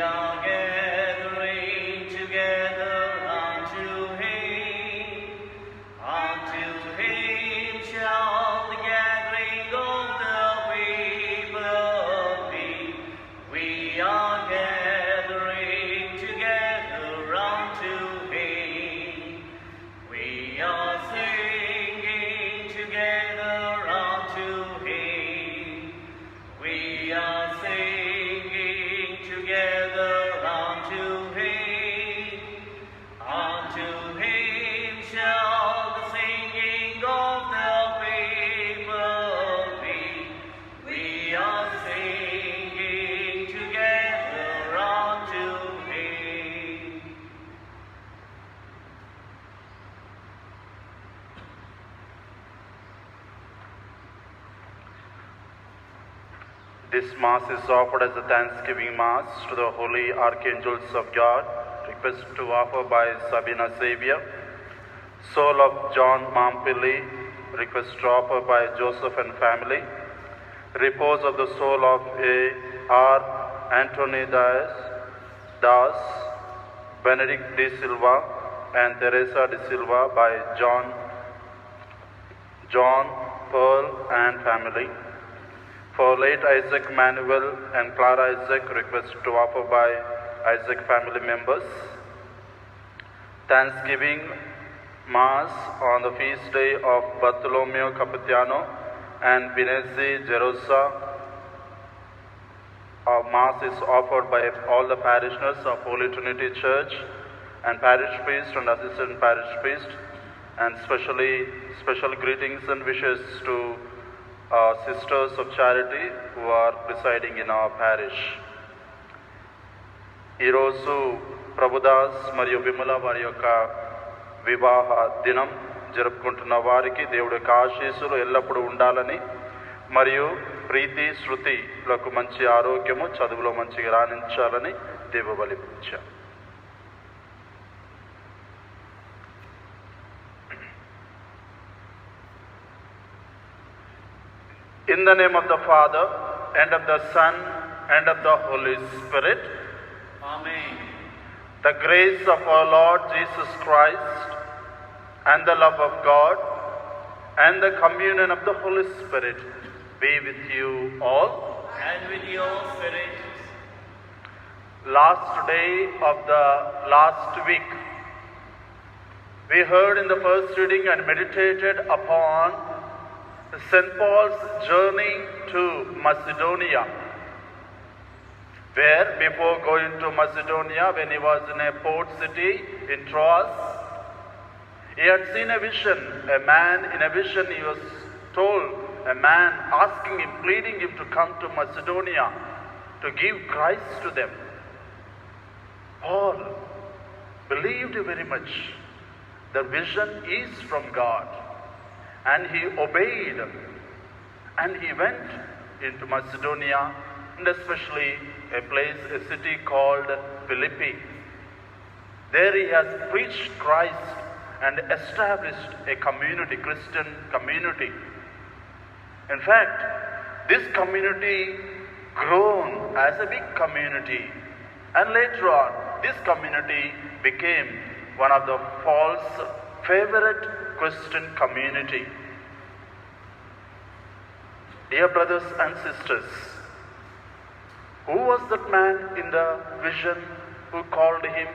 are gathering together unto him. Unto him shall the gathering of the people be. We are gathering together unto him. We are singing together unto him. We are singing together unto him. Unto him shall the singing of the people be. We are singing together unto him. This Mass is offered as a Thanksgiving Mass to the Holy Archangels of God, request to offer by Sabina Xavier. Soul of John Mampilli, request to offer by Joseph and family. Repose of the soul of A.R. Anthony Das, Benedict de Silva, and Teresa de Silva by John Pearl and family. For late Isaac Manuel and Clara Isaac, request to offer by Isaac family members. Thanksgiving Mass on the feast day of Bartolomeo Capitiano and Vinezi Gerosa. Our Mass is offered by all the parishioners of Holy Trinity Church and parish priest and assistant parish priest, and special greetings and wishes to sisters of charity who are presiding in our parish. ఈరోజు ప్రభుదాస్ మరియు విమల వారి యొక్క వివాహ దినం జరుపుకుంటున్న వారికి దేవుడి యొక్క ఆశీస్సులు ఎల్లప్పుడూ ఉండాలని, మరియు ప్రీతి శృతిలకు మంచి ఆరోగ్యము, చదువులో మంచిగా రాణించాలని దేవబలి పూజ. In the name of the Father, and of the Son, and of the Holy Spirit. Amen. The grace of our Lord Jesus Christ, and the love of God, and the communion of the Holy Spirit be with you all. And with your spirit. Last day of the last week, we heard in the first reading and meditated upon St. Paul's journey to Macedonia, where before going to Macedonia, when he was in a port city in Troas, he had seen a vision. A man in a vision, he was told, a man asking him, pleading him to come to Macedonia to give Christ to them. Paul believed very much. The vision is from God. And he obeyed, and he went into Macedonia, and especially a city called Philippi. There he has preached Christ and established a community, Christian community. In fact, this community grown as a big community, and later on, this community became one of the Paul's favorite Christian community. Dear brothers and sisters, who was that man in the vision who called him?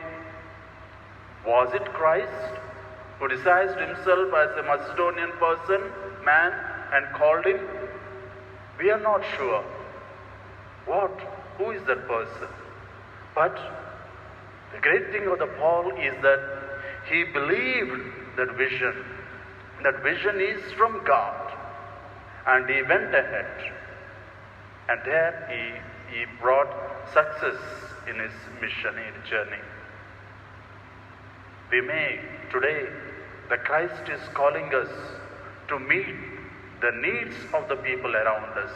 Was it Christ who disguised himself as a Macedonian man and called him? We are not sure. Who is that person? But the great thing of the Paul is that he believed that vision. That vision is from God. And he went ahead. And there he brought success in his missionary journey. We may today, the Christ is calling us to meet the needs of the people around us.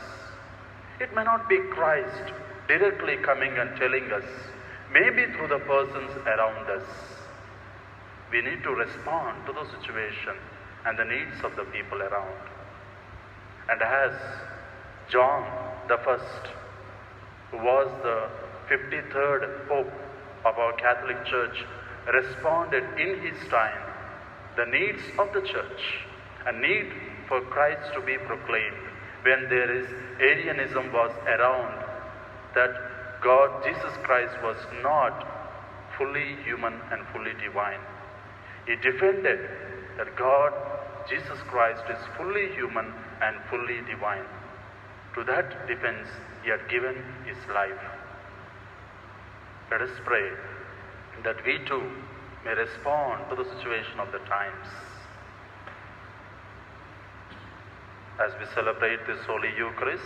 It may not be Christ directly coming and telling us, maybe through the persons around us. We need to respond to the situation and the needs of the people around. And as John the First, who was the 53rd Pope of our Catholic Church, responded in his time the needs of the Church, a need for Christ to be proclaimed when there is Arianism was around, that God, Jesus Christ, was not fully human and fully divine. He defended that God, Jesus Christ, is fully human and fully divine. To that defense, he had given his life. Let us pray that we too may respond to the situation of the times. As we celebrate this Holy Eucharist,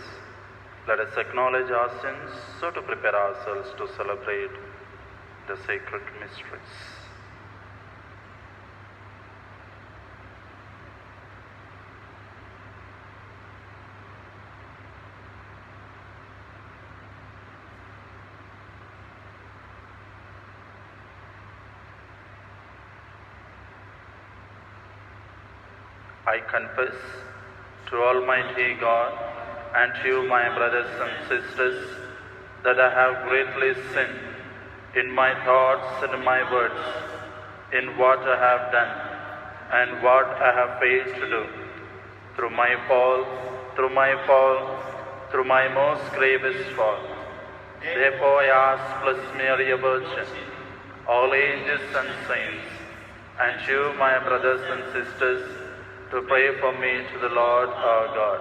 let us acknowledge our sins so to prepare ourselves to celebrate the sacred mysteries. I confess to Almighty God and to you, my brothers and sisters, that I have greatly sinned in my thoughts and my words, in what I have done and what I have failed to do, through my most grievous fault. Therefore I ask Blessed Mary, Virgin, all angels and saints, and you, my brothers and sisters, to pray for me to the Lord our God.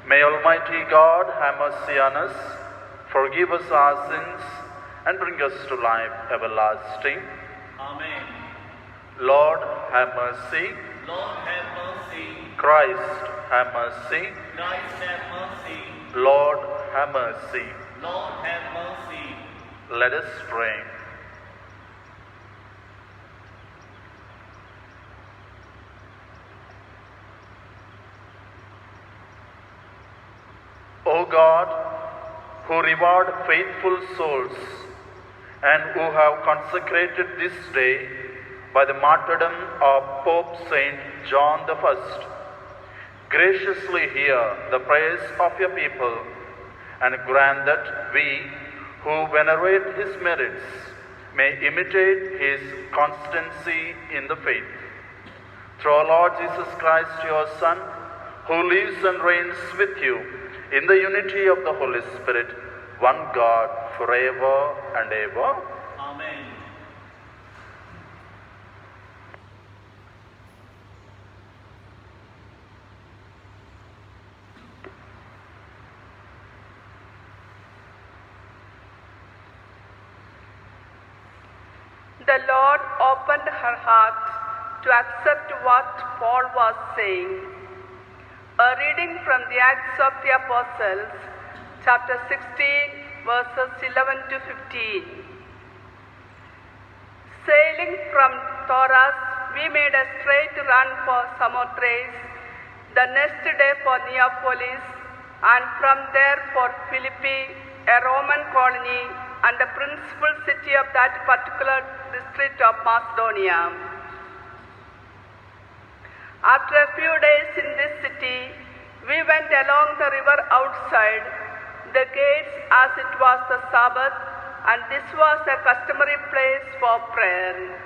May Almighty God have mercy on us, forgive us our sins, and bring us to life everlasting. Amen. Lord, have mercy. Lord, have mercy. Christ, have mercy. Christ, have mercy. Lord, have mercy. Lord, have mercy. Let us pray. O God, who reward faithful souls and who have consecrated this day by the martyrdom of Pope Saint John I, graciously hear the prayers of your people and grant that we, who venerate his merits, may imitate his constancy in the faith. Through our Lord Jesus Christ, your Son, who lives and reigns with you in the unity of the Holy Spirit, one God, forever and ever. Amen. The Lord opened her heart to accept what Paul was saying. A reading from the Acts of the Apostles, chapter 16, verses 11 to 15. Sailing from Troas, we made a straight run for Samothrace, the next day for Neapolis, and from there for Philippi, a Roman colony and the principal city of that particular district of Macedonia. After a few days in this city, we went along the river outside the gates as it was the Sabbath, and this was a customary place for prayer.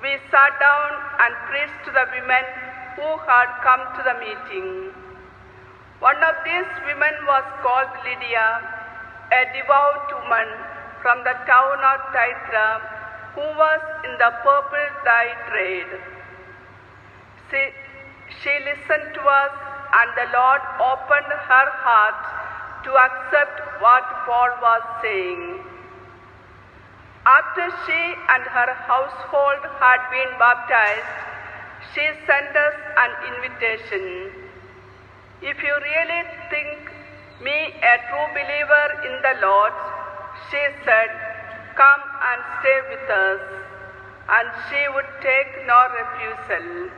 We sat down and preached to the women who had come to the meeting. One of these women was called Lydia, a devout woman from the town of Thyatira, who was in the purple dye trade. She listened to us, and the Lord opened her heart to accept what Paul was saying. After she and her household had been baptized, she sent us an invitation. If you really think me a true believer in the Lord, she said, come and stay with us, and she would take no refusal.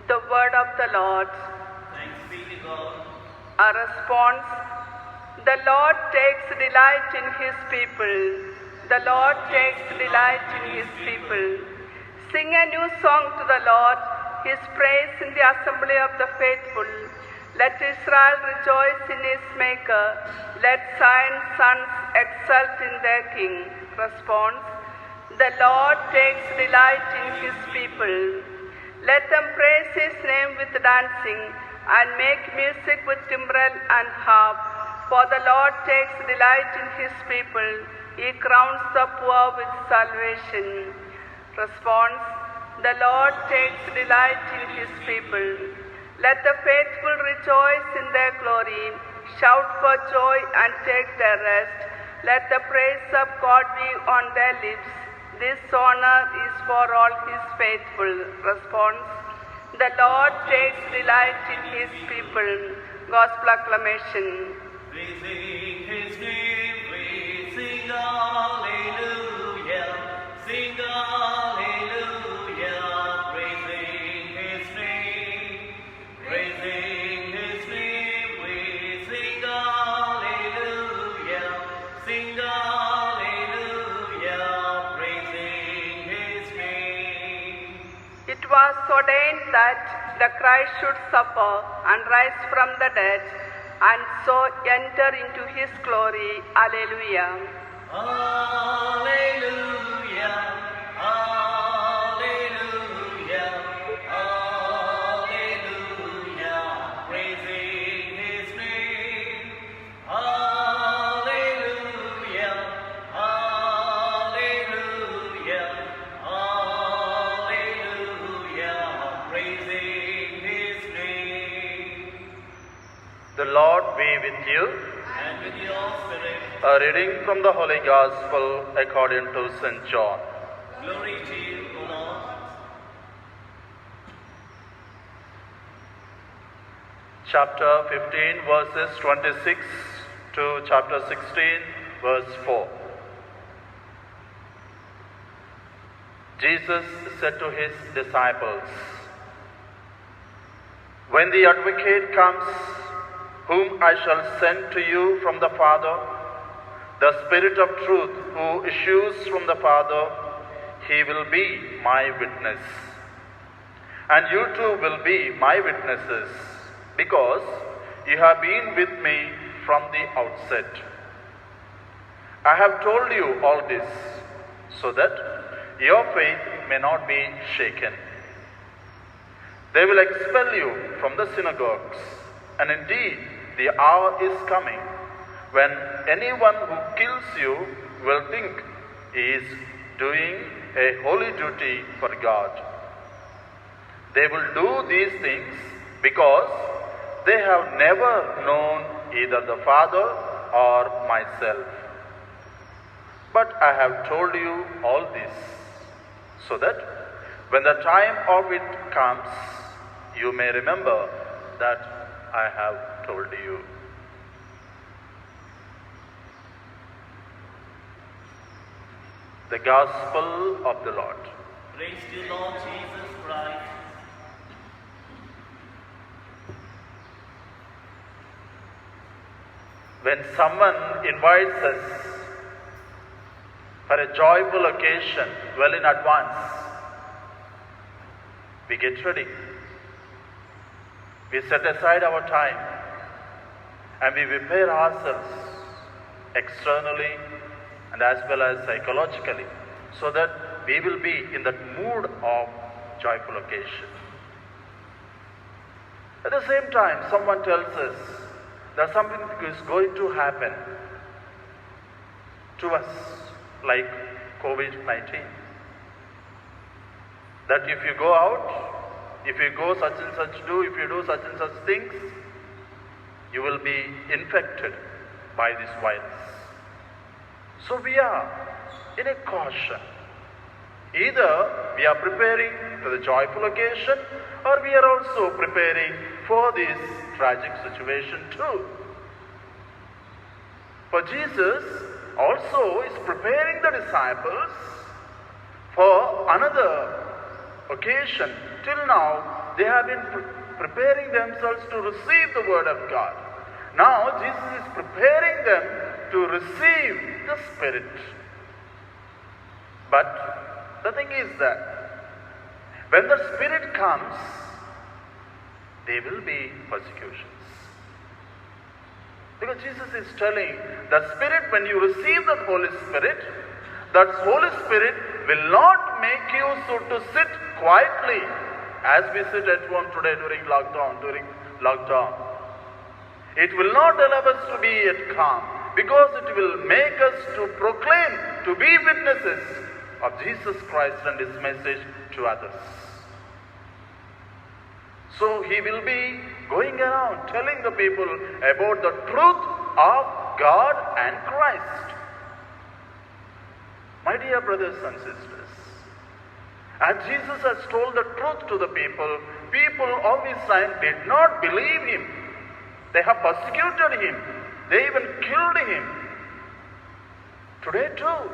The word of the Lord. Thanks be to God. A response: the Lord takes delight in his people. The Lord takes delight in his people. Sing a new song to the Lord, his praise in the assembly of the faithful. Let Israel rejoice in his Maker. Let Zion's sons exult in their King. Response: the Lord takes delight in his people. Let them praise his name with dancing and make music with timbrel and harp. For the Lord takes delight in his people. He crowns the poor with salvation. Response: the Lord takes delight in his people. Let the faithful rejoice in their glory. Shout for joy and take their rest. Let the praise of God be on their lips. This honor is for all his faithful. Response: the Lord takes delight in his people. Gospel acclamation. We sing his name, we sing hallelujah, sing hallelujah, praising his name, praising his name, we sing hallelujah, sing hallelujah, praising his name. It was ordained that the Christ should suffer and rise from the dead, and so enter into his glory. Alleluia. Hallelujah, hallelujah, hallelujah, praising his name. Hallelujah, hallelujah, hallelujah, praising his name. The Lord be with you. And with your spirit, A reading from the Holy Gospel according to St. John. glory to you, O Lord. Chapter 15 verses 26 to chapter 16 verse 4. Jesus said to his disciples, "When the Advocate comes, whom I shall send to you from the Father, the Spirit of truth who issues from the Father, he will be my witness. And you too will be my witnesses, because you have been with me from the outset. I have told you all this, so that your faith may not be shaken. They will expel you from the synagogues, and indeed the hour is coming when anyone who kills you will think he is doing a holy duty for God. They will do these things because they have never known either the Father or myself. But I have told you all this, so that when the time of it comes, you may remember that I have told you." The Gospel of the Lord. Praise to Lord Jesus Christ. When someone invites us for a joyful occasion well in advance, we get ready. We set aside our time and we prepare ourselves externally and as well as psychologically, so that we will be in that mood of joyful occasion. At the same time, someone tells us that something is going to happen to us, like COVID-19. That if you go out, if you go such and such do, if you do such and such things, you will be infected by this virus. So we are in a caution. Either we are preparing for the joyful occasion, or we are also preparing for this tragic situation too. For Jesus also is preparing the disciples for another occasion. Till now, they have been preparing themselves to receive the word of God. Now, Jesus is preparing them to receive the Spirit. But the thing is that when the Spirit comes, there will be persecutions. Because Jesus is telling the Spirit, when you receive that Holy Spirit will not make you so to sit quietly as we sit at home today during lockdown. It will not allow us to be at calm, because it will make us to proclaim, to be witnesses of Jesus Christ and His message to others. So He will be going around telling the people about the truth of God and Christ. My dear brothers and sisters, as Jesus has told the truth to the people, people of His time did not believe Him. They have persecuted Him. They even killed Him. Today too,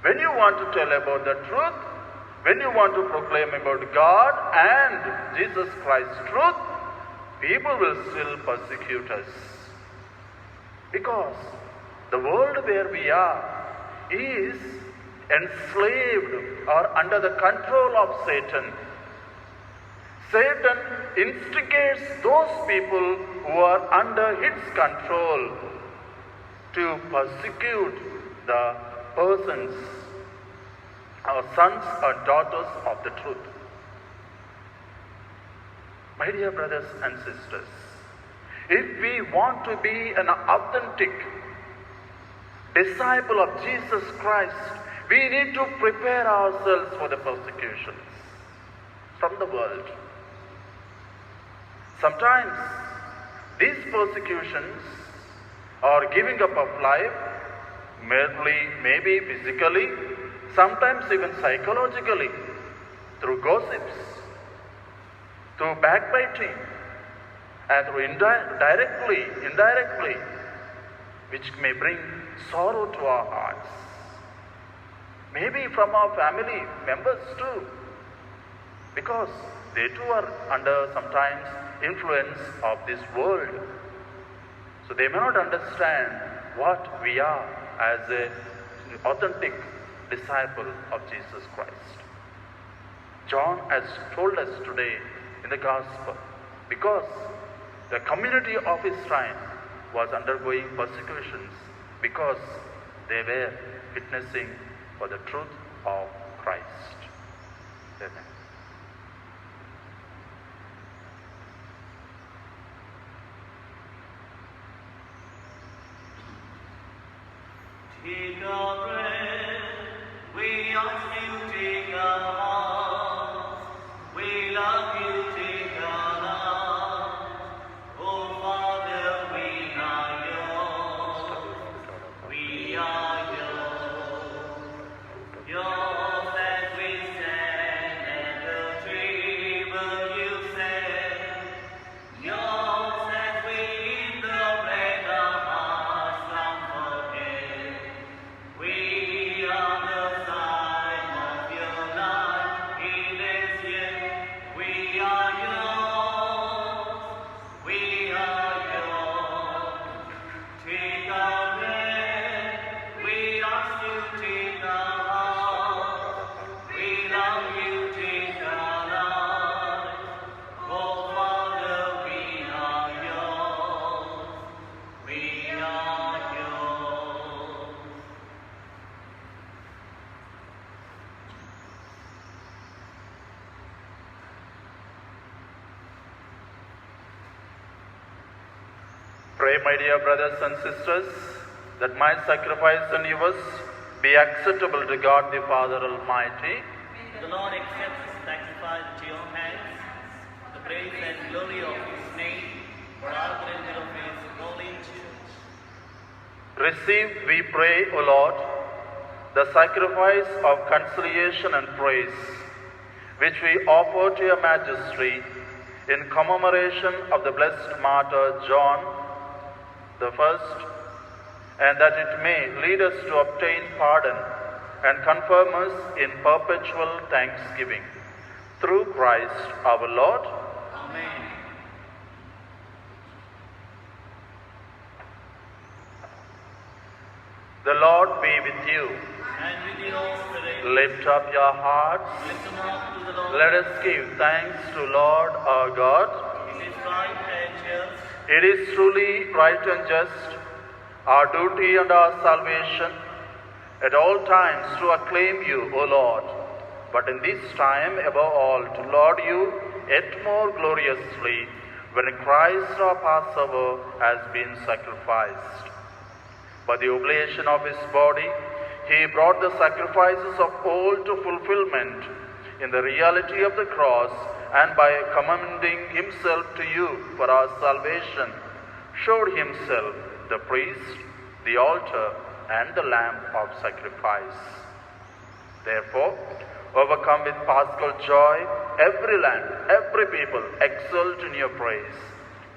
when you want to tell about the truth, when you want to proclaim about God and Jesus Christ's truth, people will still persecute us. Because the world where we are is enslaved or under the control of Satan. Satan instigates those people who are under his control to persecute the persons or sons or daughters of the truth. My dear brothers and sisters, if we want to be an authentic disciple of Jesus Christ, we need to prepare ourselves for the persecutions from the world. Sometimes these persecutions are giving up of life, maybe physically, sometimes even psychologically, through gossips, through backbiting, and through indirectly, which may bring sorrow to our hearts. Maybe from our family members too, because they too are under sometimes influence of this world. So they may not understand what we are as an authentic disciple of Jesus Christ. John has told us today in the Gospel, because the community of his time was undergoing persecutions because they were witnessing for the truth of Christ. Amen. Take our breath, we ask you, take our hearts, we love you, take our lives. Oh Father, we are yours, we are yours. Yours as we stand at the table you said, yours as we eat the bread our hearts long forget. We are the sign of your life, it is yet. We are yours, we are yours. Take our bread, we ask you, take our heart. We love you, take our life. Oh Father, we are yours, we are yours. Pray, my dear brothers and sisters, that my sacrifice and yours be acceptable to God the Father Almighty. The Lord accepts the sacrifice into your hands, the praise and glory of His name, for our benefit of His holy church. Receive, we pray, O Lord, the sacrifice of conciliation and praise, which we offer to your majesty in commemoration of the blessed martyr John the First, and that it may lead us to obtain pardon and confirm us in perpetual thanksgiving. Through Christ our Lord. Amen. The Lord be with you. and with your spirit. Lift up your hearts. Lift them up to the Lord. Let us give thanks to Lord our God. It is right and just. It is truly right and just, our duty and our salvation, at all times to acclaim you, O Lord, but in this time above all to laud you yet more gloriously, when Christ our Passover has been sacrificed. By the oblation of his body, he brought the sacrifices of old to fulfillment in the reality of the cross, and by commending himself to you for our salvation, showed himself the priest, the altar, and the lamb of sacrifice. Therefore, overcome with paschal joy, every land, every people exult in your praise.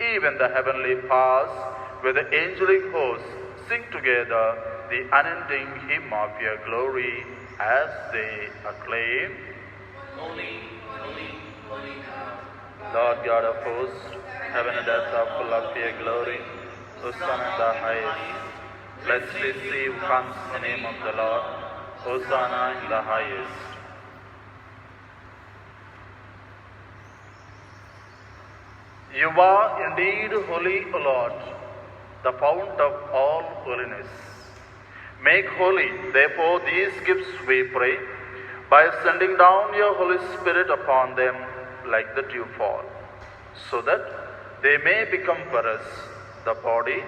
Even the heavenly powers with the angelic hosts sing together the unending hymn of your glory as they acclaim, Holy, holy, holy. Lord God of hosts, heaven and earth are full of your glory. Hosanna in the highest. Blessed is he who comes in the name of the Lord. Hosanna in the highest. You are indeed holy, O Lord, the fount of all holiness. Make holy, therefore, these gifts, we pray, by sending down your Holy Spirit upon them like the dewfall, so that they may become for us the body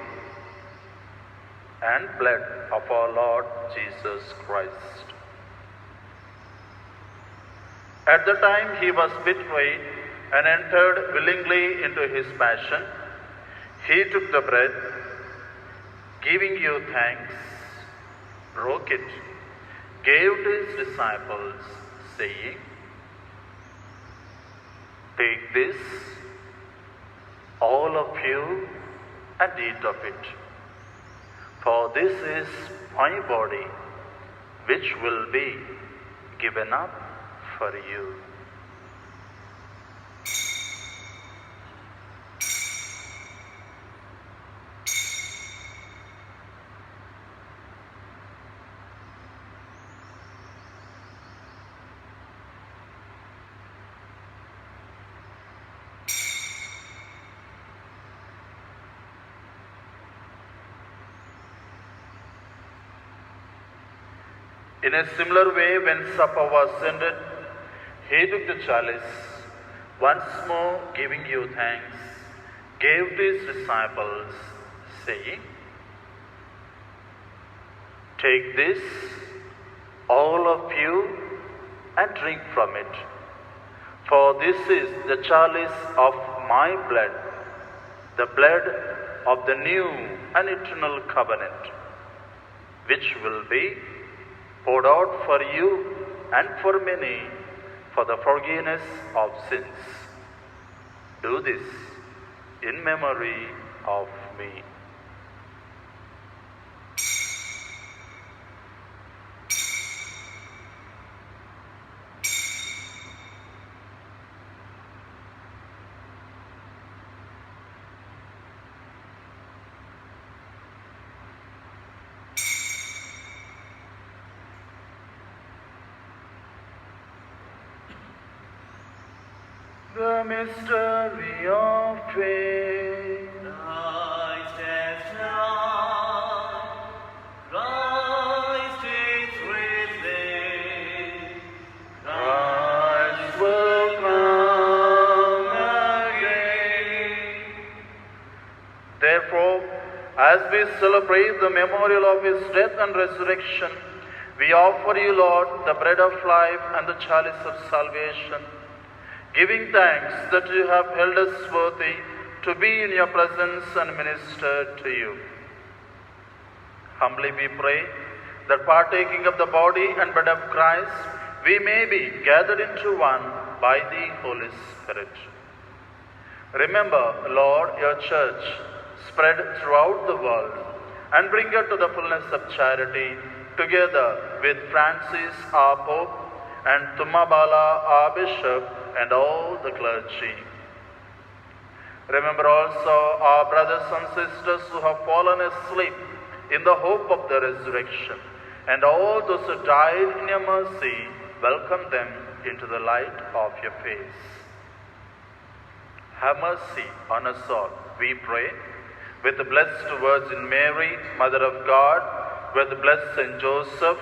and blood of our Lord Jesus Christ. At the time he was betrayed and entered willingly into his passion, he took the bread, giving you thanks, broke it, gave to his disciples, saying, "Take this, all of you, and eat of it. For this is my body, which will be given up for you." In a similar way, when supper was ended, he took the chalice, once more giving you thanks, gave to his disciples, saying, "Take this, all of you, and drink from it. For this is the chalice of my blood, the blood of the new and eternal covenant, which will be poured out for you and for many for the forgiveness of sins. Do this in memory of me." The mystery of faith. Christ has died. Christ is risen. Christ will come again. Therefore, as we celebrate the memorial of his death and resurrection, we offer you, Lord, the bread of life and the chalice of salvation, giving thanks that you have held us worthy to be in your presence and minister to you. Humbly we pray that partaking of the body and blood of Christ, we may be gathered into one by the Holy Spirit. Remember, Lord, your church spread throughout the world, and bring her to the fullness of charity, together with Francis our Pope and Tumabala our Bishop, and all the clergy. Remember also our brothers and sisters who have fallen asleep in the hope of the resurrection, and all those who died in your mercy, welcome them into the light of your face. Have mercy on us all, we pray, with the blessed Virgin Mary, Mother of God, with the blessed Saint Joseph,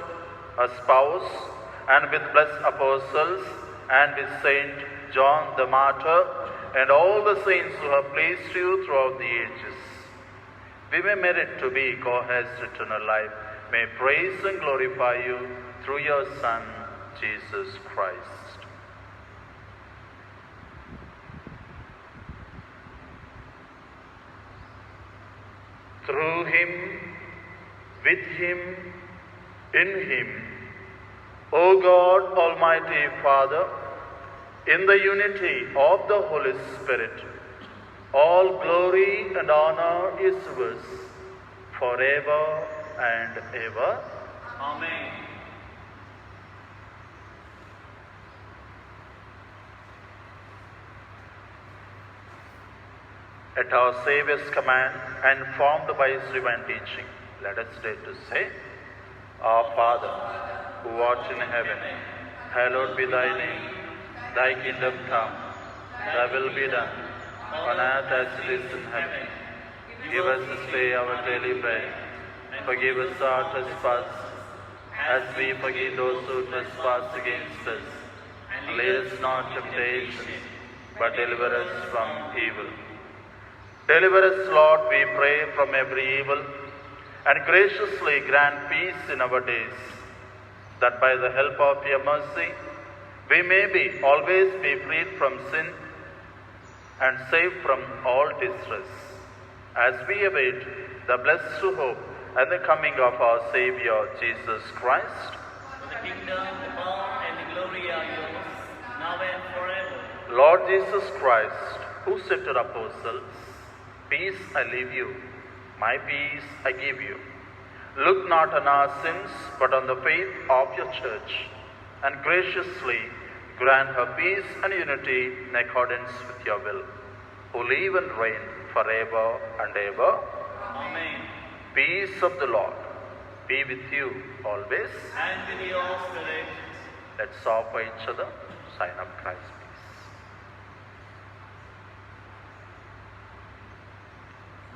her spouse, and with blessed apostles, and with Saint John the Martyr, and all the saints who have pleased you throughout the ages. We may merit to be co-heirs to eternal life. May praise and glorify you through your Son, Jesus Christ. Through him, with him, in him, O God, Almighty Father, in the unity of the Holy Spirit, all glory and honor is yours forever and ever. Amen. At our Saviour's command and formed by his divine teaching, let us dare to say, Our Father, who art in heaven, hallowed be thy name. Thy kingdom come, thy will be done, on earth as it is in heaven. Give us this day our daily bread. Forgive us our trespasses, as we forgive those who trespass against us. And lead us not into temptation, but deliver us from evil. Deliver us, Lord, we pray, from every evil, and graciously grant peace in our days, that by the help of your mercy, we may always be freed from sin and saved from all distress, as we await the blessed hope and the coming of our Saviour, Jesus Christ. For the kingdom, the power, and the glory are yours, now and forever. Lord Jesus Christ, who said to the apostles, Peace I leave you, my peace I give you. Look not on our sins, but on the faith of your church, and graciously grant her peace and unity in accordance with your will, who live and reign forever and ever. Amen. Peace of the Lord be with you always. And with your spirit. Let's offer each other sign of Christ's peace.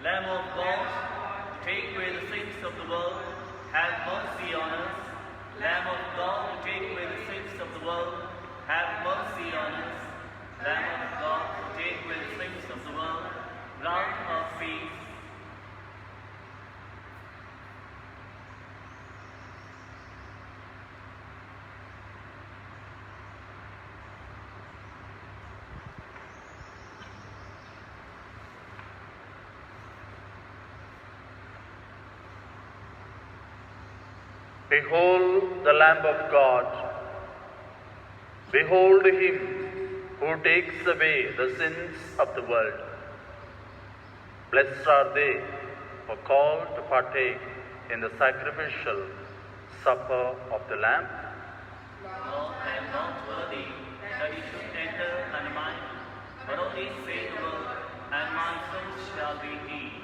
Lamb of God, take away the sins of the world, have mercy on us. Lamb of God, take away the sins of the world, have mercy on us. Lamb of God, take away the sins of the world, grant us peace. Behold the Lamb of God. Behold him who takes away the sins of the world. Blessed are they who are called to partake in the sacrificial supper of the Lamb. Lord, I am not worthy that you should enter under mine, but only say the word, and my soul shall be healed.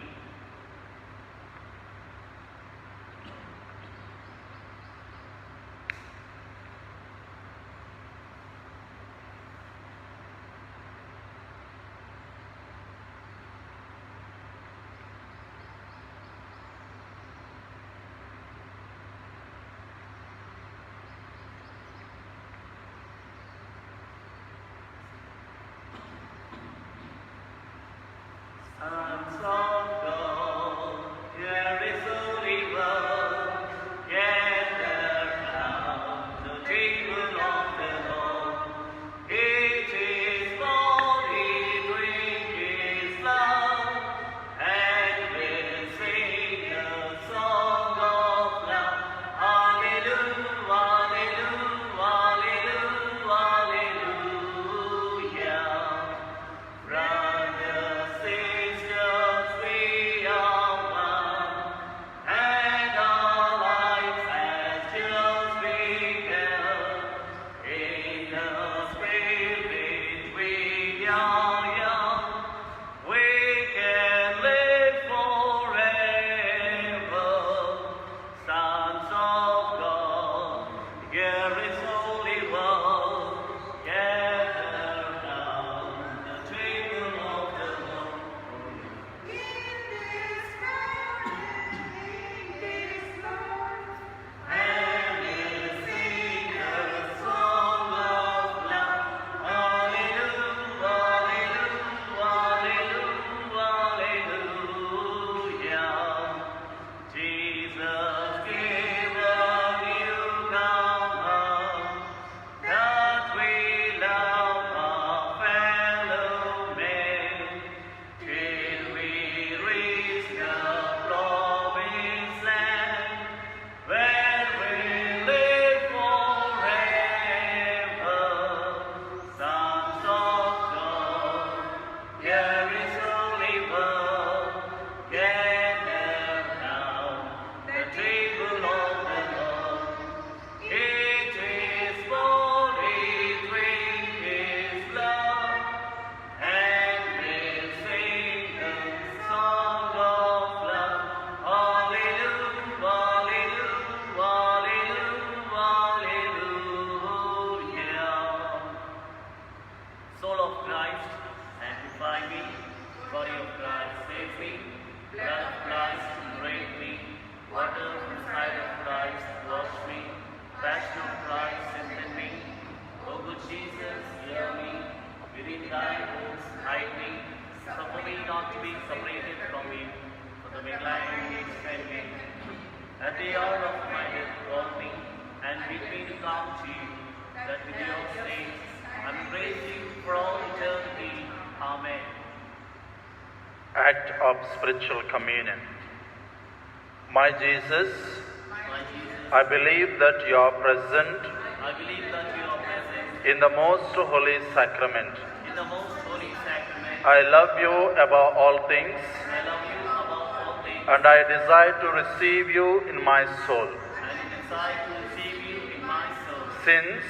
Sons of God, here is a river, gather round the table of the Lord. It is body, drink his blood, and we'll sing a song of love. Hallelujah, hallelujah, hallelujah. Brothers, sisters, gladly expect me. At the hour of my death, call me, and bid me to come to you, that with your saints I may praise you for all eternity. Amen. Act of spiritual communion. My Jesus, My Jesus, I believe that you are present I believe that you are present in the most holy sacrament. in the most holy sacrament. I love you above all things, I love you above all things, and I desire to receive you in my soul. and desire to receive you in my soul. Since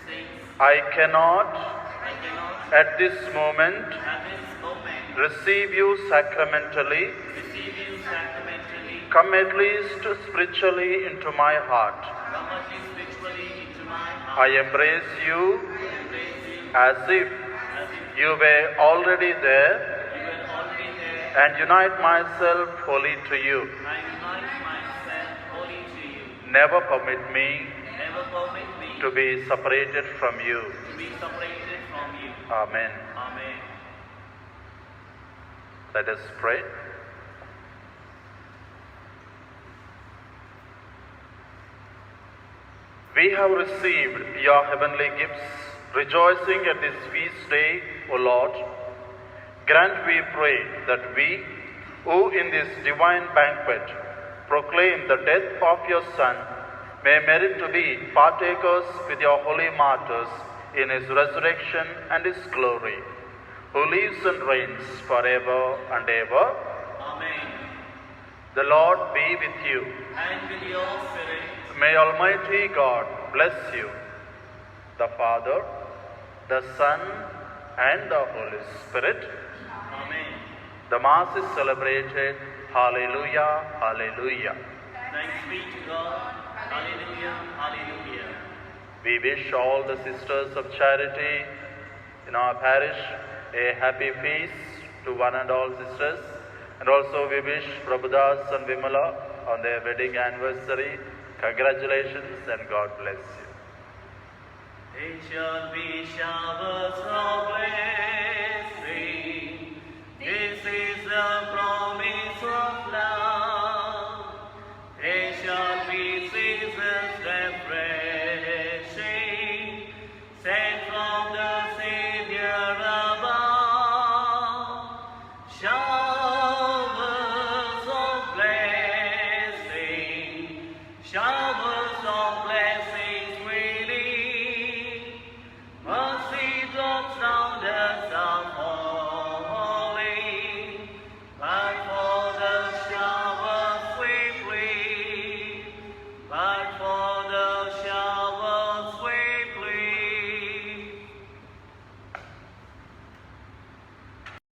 Since I cannot I cannot at this moment at this moment receive you sacramentally, receive you sacramentally, come at least spiritually into my heart. come at least spiritually into my I heart. embrace you Embrace you as if as if you were already there you were already there. and unite myself wholly to you. I unite myself wholly to you. Never permit me Never permit me to be separated from you. to be separated from you. Amen. Amen. Let us pray. We have received your heavenly gifts, rejoicing at this feast day, O Lord. Grant, we pray, that we, who in this divine banquet proclaim the death of your Son, may merit to be partakers with your holy martyrs in his resurrection and his glory, who lives and reigns forever and ever. Amen. The Lord be with you. And with your spirit. May Almighty God bless you, the Father, the Son, and the Holy Spirit. Amen. The Mass is celebrated. Hallelujah, hallelujah. Thanks be to God. Hallelujah. Hallelujah. We wish all the sisters of charity in our parish a happy feast to one and all sisters. And also we wish Prabhudas and Vimala on their wedding anniversary. Congratulations and God bless you. It shall be showers of blessing. This is the